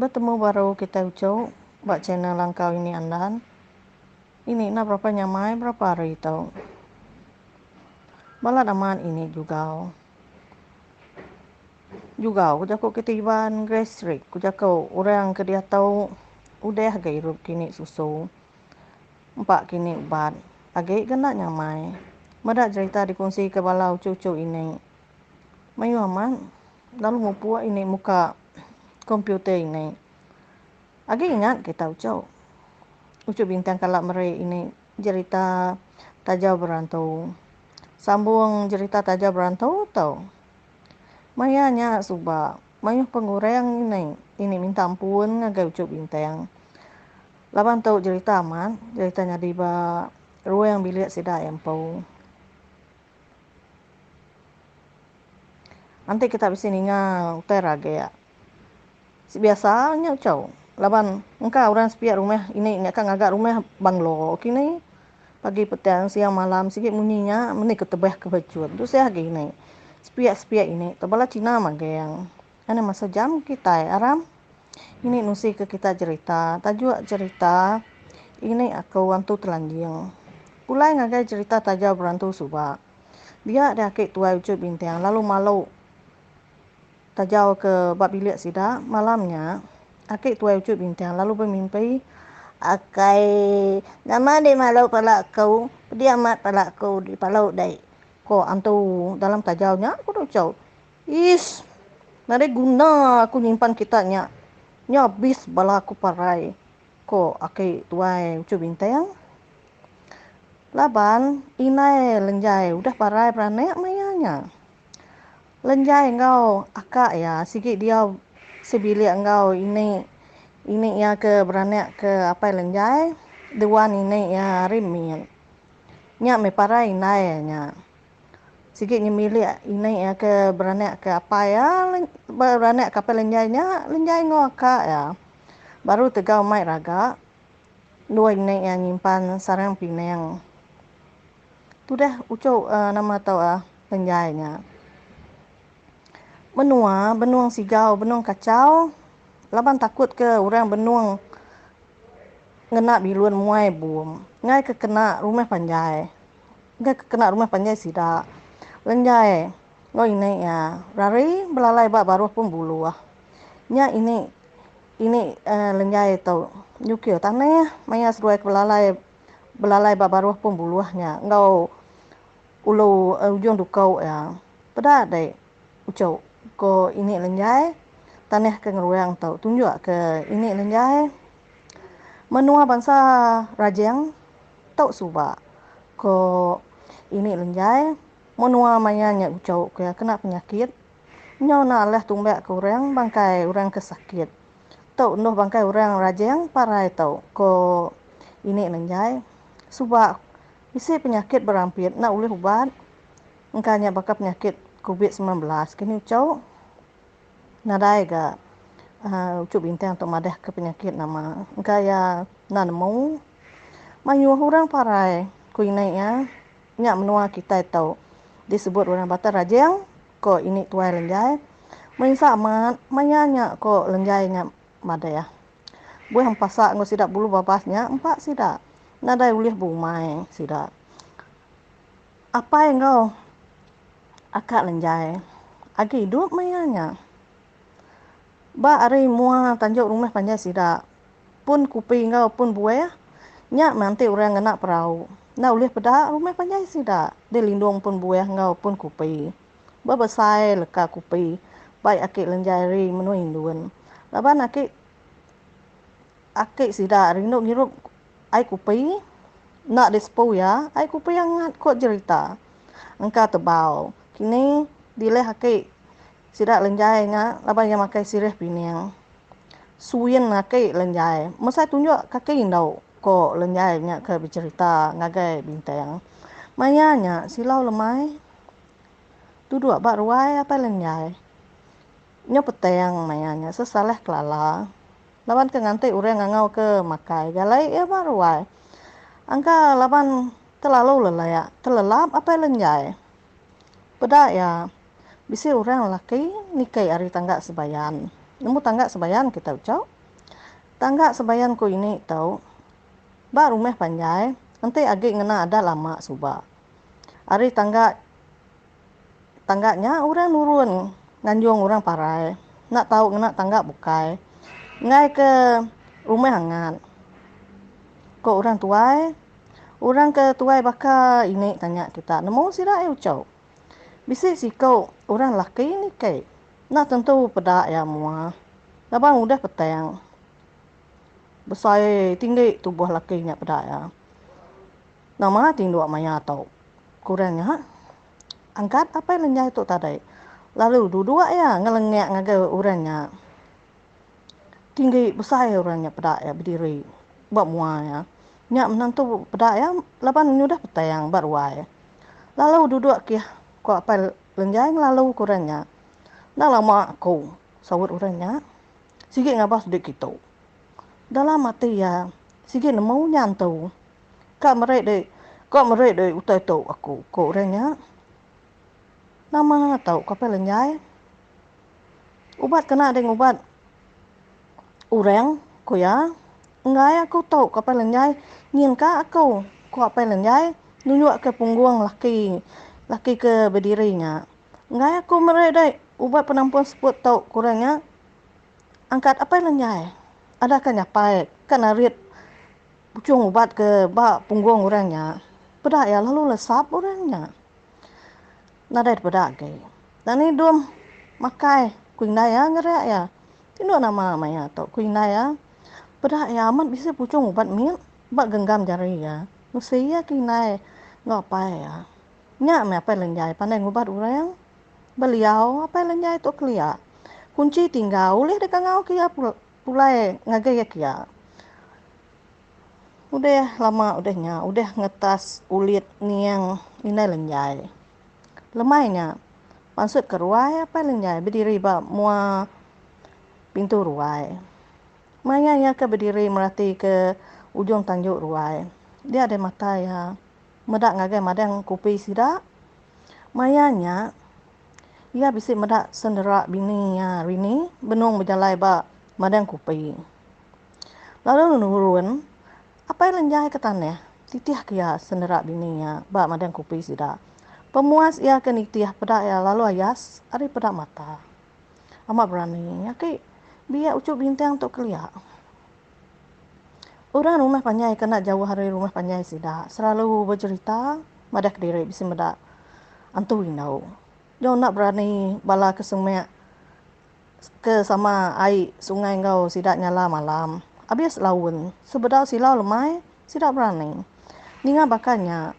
Bertemu baru kita ucau buat channel langkau ini andan. Ini na berapa nyamai berapa hari tau. Balat aman ini juga aku ketiban gastrik aku orang ke dia tahu udah gay hirup kini susu empat kini ubat agak kena nyamai madak cerita dikongsi ke balau cucu ini mayu aman lalu mau puak ini muka komputer ini agak ingat kita ucu bintang kalak mereka ini cerita tajau berantau sambung cerita tajau berantau tau mayanya subak mayu pengurang ini minta ampun agak ucu bintang laban tau cerita aman ceritanya di ba ruang bilik sida empau nanti kita bisa ninga uterage ya biasanya ucau laban engkau orang sepiak rumah ini kan agak rumah banglo kini pagi petang siang malam sikit muninya meni ketebah kebacut tu saya gini sepiak ini tabala Cina yang ana masa jam kita aram ini nusi ke kita cerita tajuk cerita ini aku wantu telanjang ulai ngagai cerita tajau berantu suba dia ada kek tua ucu bintang lalu malu tajau ke bab bilik sida malamnya akik tua ucu bintang lalu bermimpi akai nama di malau palak kau dia amat palak kau di palau dai ko antu dalam tajaunya aku ucau is nare guna aku nyimpan kitanya habis bala aku parai ko akai tua ucu bintang laban inai lenjai udah parai beranek mayanya lenjai engkau akak ya sikit dia sebilik engkau ini ya ke beranak ke apa lenjai dewan ini ya rimin nyak me parai inai nya sikit nyemilik ini ya ke beranak ke apa ya beranak ke apa lenjainya lenjai ngo akak ya baru tegau mai raga dua ini yang nyimpan sarang pinang tu dah ucau nama tau lenjainya benuang sigau benuang kacau laban takut ke orang benuang ngena biluan muai bum ngai ke kena rumah panjai sida lenjai ngo ini ya rari belalai bak baru pun bulu nya ini lenjai tau nyukio tanah maya seruai belalai bak baru pun buluahnya ngau ulu ujung dukau ya pada dai ucau ko ini lenjai tanah ke ngeruang tau tunjuk ke ini lenjai menua bangsa rajang tau suba ko ini lenjai menua mayanya ucau ke kena penyakit nyo na leh tumbak ke orang bangkai orang kesakit tau noh bangkai orang rajang parai tau ko ini lenjai suba isi penyakit berampit nak ulih ubat engkanya bakal penyakit COVID-19 kini ucau nadai ga ucu bintang untuk madah ke penyakit nama engkaya nanemu mayu orang parai kuinai ya nyak menua kita tahu disebut orang Batak rajang ko ini tuai lenjai mensa amat mayanya ko lenjainya madah ya buah pasak ngo sidak bulu babasnya empat sidak nadai ulih bumai sidak apa yang kau akak lenjai agi hidup mayanya ba ari mua tanjuk rumah panjai sida pun kupi ngau pun buaya nyak nanti orang ngena perau na ulih peda rumah panjai sida de lindung pun buaya ngau pun kupi ba besai leka kupi bai akik lenjai ri menu induan laban akik sida rindu ngirup ai kupi nak dispo ya ai kupi yang ngat kok cerita engka tebau kini dileh akik sidak lenjai nya laban yang makai sirih piniang suyen akik lenjai masa tunjuk kaki indau ko lenjai nya ke bercerita ngagai bintang mayanya silau lemai duduk bak ruai apa lenjai nyo petang mayanya sesalah kelala laban ke nganti urang ngangau ke makai galai ya bak ruai angka laban terlalu lelaya terlelap apa lenjai pedak ya bisi orang laki nikai ari tangga sebayan Nemu tangga sebayan kita ucau. Tangga sebayan ko ini tau. Ba rumah panjai. Nanti agi ngena ada lama suba. Ari tangganya orang nurun. Nganjung orang parai. Nak tahu ngena tangga bukai. Ngai ke rumah hangat. Kok orang tuai. Orang ke tuai baka ini tanya kita. Nemu sira ucau. Bisik si kau orang laki ni kai. Nak tentu pedak ya mua. Labang udah petang. Besar tinggi tubuh lakinya pedak ya. Nama tinduk maya tau. Kurangnya angkat apa yang lenyai tu tadi. Lalu duduk ya ngelengak ngaga orangnya. Tinggi besar orangnya pedak ya berdiri. Buat mua ya. Nyak menantu pedak ya. Laban udah petang baruai. Lalu duduk kia. Kau apa lenyai lalu kurangnya. Dah lama aku sawut orangnya. Sikit ngabas dek kita. Dalam mati ya. Sikit nemu nyantu. Kak merek dek utai tau aku. Kau orangnya. Nama tahu kau apa lenyai. Ubat kena dengan ubat. Orang ko ya. Ngai aku tahu kau apa lenyai. Nyin ka aku. Kau apa lenyai. Nunjuk ke punggung laki. Laki ke berdirinya. Ngai aku merek dek. Ubat penampung sebut tahu kurangnya. Angkat apa lenyai. Ada kan nyapai. Kan narit. Pucung ubat ke bak punggung orangnya. Pedak ya lalu lesap orangnya. Nadai pedak ke. Dan ni dum makai. Kuinai ya ngerak ya. Tinduk nama maya tau. Kuinai ya. Pedak ya amat bisa pucung ubat min. Bak genggam jari ya. Nusi ya kuinai. Ngapai ya. Nyak me apa lenyai. Pandai ngubat orang. Beliau apa lenyai tu kelia. Kunci tinggal. Ulih dekat ngau kia pulai ngagai kia. Udah lama udahnya. Udah ngetas ulit niang inai lenyai. Lemainya. Maksud ke ruai apa lenyai. Berdiri bak mua pintu ruai. Maya ya ke berdiri merhati ke ujung tanjuk ruai. Dia ada mata ya. Medak ngagai madang kopi sidak. Mayanya. Ia bisik medak senderak bini ya rini. Benung berjalai bak madang kopi. Lalu nurun. Apa yang lenyai ke tanah? Titiah kia senderak bini ya. Bak madang kopi sidak. Pemuas ia ke nitiah pedak ya. Lalu ayas. Ari pedak mata. Amat berani. Ya ke biar ucuk bintang untuk keliak. Orang rumah panjai kena jauh hari rumah panjai sidak. Selalu bercerita. Madak diri bisa medak. Antu inau. Jauh nak berani bala ke sungai. Ke sama air sungai kau sidak nyala malam. Habis laun. Sebedau silau lemai. Sidak berani. Ninga bakanya.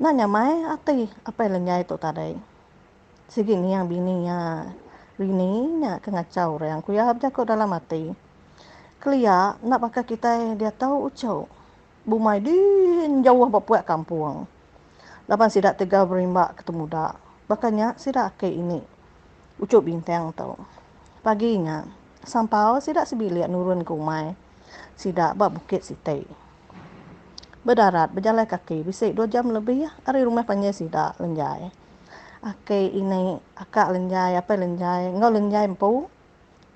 Nak nyamai hati. Apa yang lenyai tu tadi. Sigi ni yang bini ya. Rini nya kengacau orang. Kuya jakut dalam hati. Kelia nak pakai kita dia tahu ucau. Bumai din jauh bapuak kampung. Lapan sidak tiga berimbak ketemu dak. Bakanya sidak ke ini. Ucuk bintang tau. Paginya sampau sidak sebilik nurun ke umai. Sidak bak bukit sitai. Berdarat berjalan kaki bisik 2 jam lebih ya. Hari rumah panjang sidak lenjai. Ake ini akak lenjai apa lenjai. Ngau lenjai empu.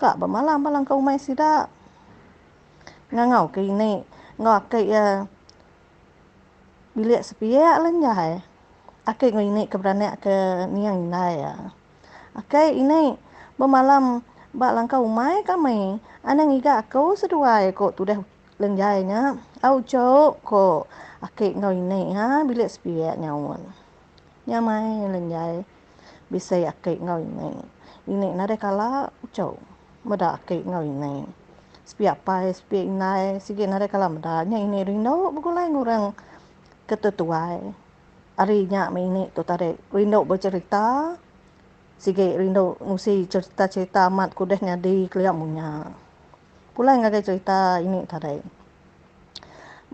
Kak bermalam balang ke umai sidak. Ngau ke ini. Ngau ake ya. Bilik sepiak lenjai. Ake ngau ini keberanak ke niang inai ya. Ake ini bermalam bak langkau umai kami. Anang iga aku seduai kok tudah lenjainya. Au cok kok. Ake ngau ini ha bilik sepiak nyawon. Nyamai lenjai. Bisa ake ngau ini. Ini nade kala ucau. Meda ake ngau ini. Sepiak pai, sepiak inai. Sikit nade kala meda. Nya ini rindu begulai ngurang ketetuai. Arinya me ini tu tadi. Rindu bercerita. Sikit rindu nusi cerita-cerita amat kudahnya di keliak munya. Pulai ngagai cerita ini tadi.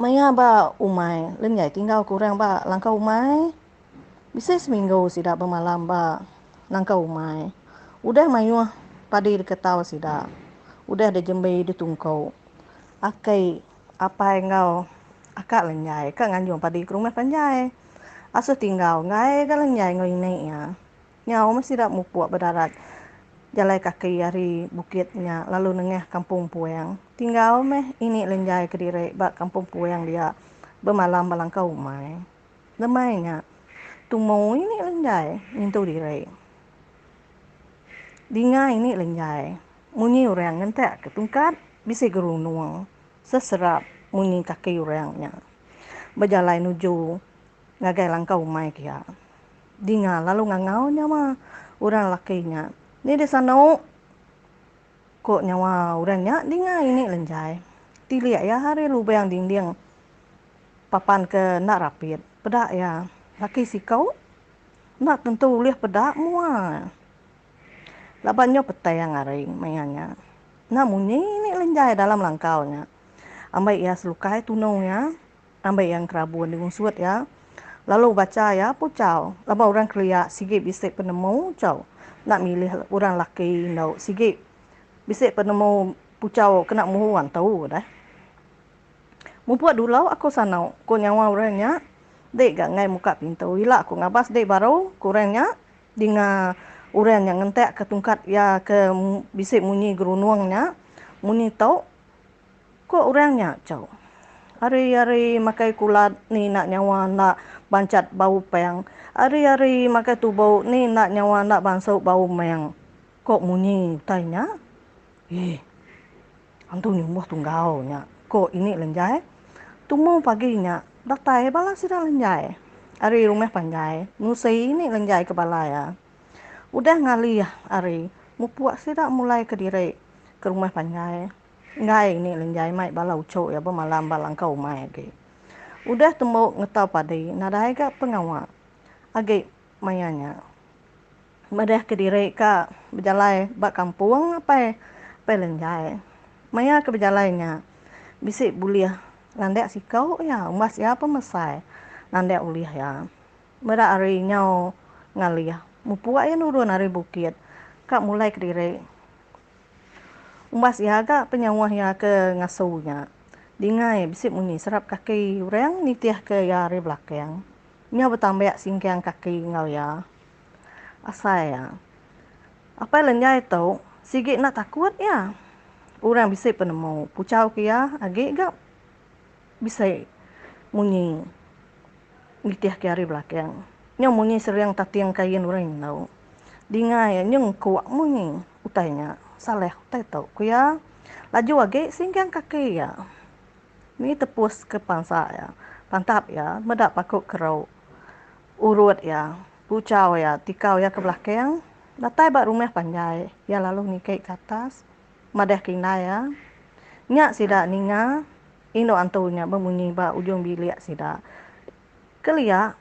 Maya ba umai. Lenyai tinggal kurang ba langkau umai. Bisa seminggu sidak bermalam ba langkau umai. Udah mayuh padi diketawa sidak. Udah ada jembe di tungkau. Akai apa yang kau akak lenyai. Kak nganjung padi ke rumah panjai. Asuh tinggal ngai ka lenyai ngau ini ya. Nyau masih dak mupuak berdarat. Jalan kaki hari bukitnya, lalu nengah kampung Puang. Tinggal meh ini lenjai Kediri, bak kampung Puang dia bermalam balangkau mai. Lemainya, tumau ini lenjai, nintu diri. Dinga ini lenjai, munyi orang ngentek ketungkat, bisa gerunung, seserap munyi kaki orangnya. Berjalan nuju ngagai langkau mai kia. Dinga lalu ngangaunya mah orang lakinya. Ni di sana kok nyawa orangnya dinga ini lenjai. Tiliak ya hari lu bayang dinding papan ke nak rapid. Pedak ya. Laki si kau nak tentu lihat pedak mua. Labannya petai yang hari mayanya. Namun ini lenjai dalam langkaunya. Ambil ya selukai tunaunya. Ambil yang kerabun dengan suat ya. Lalu baca ya pucau. Laba orang kelia sikit bisik penemu cau. Nak milih orang laki no sikit bisik penemu pucau kena muhuan tahu dah. Mubuat dulu aku sanau ko nyawa orangnya. Dek gak ngai muka pintu. Ila aku ngabas dek baru kurangnya dengan orang yang ngentek ke tungkat ya ke bisik munyi gerunuangnya. Munyi tau ko orangnya cau. Hari-hari makai kulat ni nak nyawa nak bancat bau peng. Hari-hari makai tu bau ni nak nyawa nak bansau bau meng. Kok munyi tanya? Antu nyumuh tunggau nya. Kok ini lenjai? Tumu paginya. Datai bala sida lenjai. Hari rumah panjai. Nusai ini lenjai kepala ya. Udah ngali ya hari. Mupuak sida mulai ke diri ke rumah panjai. Ngai ini lenjai mai bala ucok ya malam balang kau mai ke. Udah temu ngetau padi nadai ka pengawal. Agi mayanya. Madah ke diri ka berjalai bak kampung apa lenjai. Maya ke berjalainya. Bisik buliah landek si kau ya umas ya pemesai. Landek uliah ya. Mera hari nyau ngaliah. Mupuak ya nurun hari bukit. Kak mulai ke diri. Umbas ya agak penyawah ya ke ngasuhnya. Dingai bisik muni serap kaki orang nitiah ke ya hari belakang. Nya bertambah singkiang kaki ngau ya. Asai ya. Apa lenjai tau sigit nak takut ya. Orang bisik penemu pucau ke ya agak gak bisik muni nitiah ke hari belakang. Nya muni sering tatiang kain orang tau. Dingai nyung kuak muni utainya. Saleh utai tau ku ya. Laju agak singkiang kaki ya. Ni tepus ke pansa ya. Pantap ya. Medak pakuk kerau. Urut ya. Pucau ya. Tikau ya ke belakang. Datai bak rumah panjai. Ya lalu nikai ke atas. Madah kina ya. Nyak sida ninga. Indo antunya bemunyi bak ujung bilik sida. Kelia.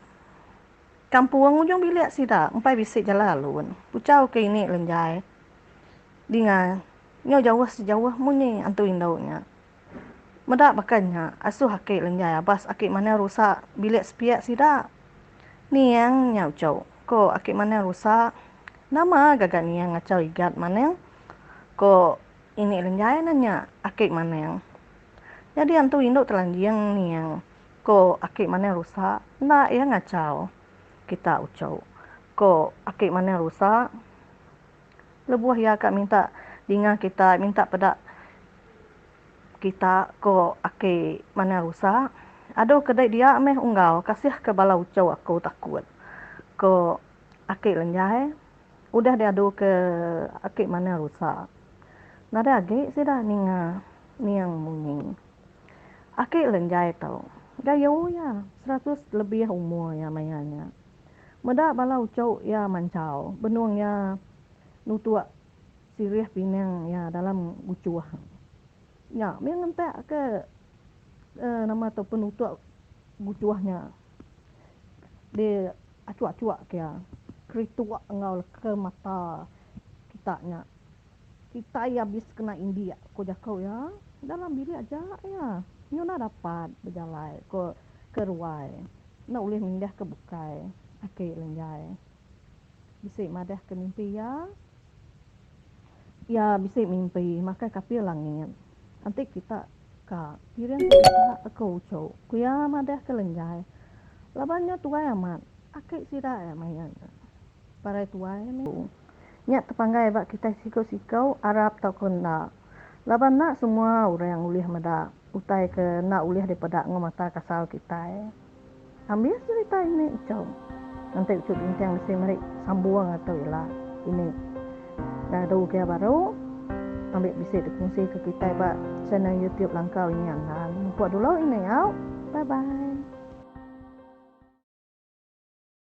Kampung ujung bilik sida. Empai bisik jalan alun. Pucau ke ini lenjai. Dengan nyo jauh sejauh munyi antu indaunya. Medak makanya asuh akik lenjai abas akik mana rusak bilik sepiak sida. Ni yang nyau cau. Ko akik mana rusak. Nama gagak ni yang ngacau igat mana yang. Ko ini lenjai nanya akik mana yang. Jadi antu induk telanjiang ni yang. Ko akik mana rusak. Nak yang ngacau. Kita ucau. Ko akik mana rusak. Lebuah ya kak minta dengan kita minta pada kita ko ake mana rusak. Ado kedai dia meh unggau kasih ke bala ucau aku takut. Ko ake lenjai udah dia ado ke ake mana rusak. Nada age sida ninga niang munyi. Ake lenjai tau. Gayo ya 100 lebih umur ya mayanya. Meda bala ucau ya mancau. Benuang ya nutua sirih pinang ya dalam ucuah. Ya, memang entek ke nama tu penutup gucuahnya. Dia acuak-acuak ke ya. Kerituak ngau ke mata kitanya. Kita ya habis kena India. Ko jakau ya. Dalam bilik aja ya. Nyo nak dapat berjalan ko ke ruai. Nak boleh mindah ke bukai. Ake lenjai. Bisik madah ke mimpi ya. Ya bisa mimpi maka kapil langit. Nanti kita ka piring kita aku ucau. Kuya madah kelenjai. Labannya tuai amat. Akik sida ya mayan. Para tuai me. Nyak tepanggai bak kita sikau-sikau Arab tau kena. Laban nak semua orang yang ulih meda utai ke nak ulih daripada ngomata kasal kita. Ambil cerita ini icau. Nanti ucap bincang mesti mereka sambung atau ilah ini. Dah ada ukia baru ambil bisa dikongsi ke kita bak channel YouTube Langkau ini yang mumpuk dulu ini ya. Bye bye.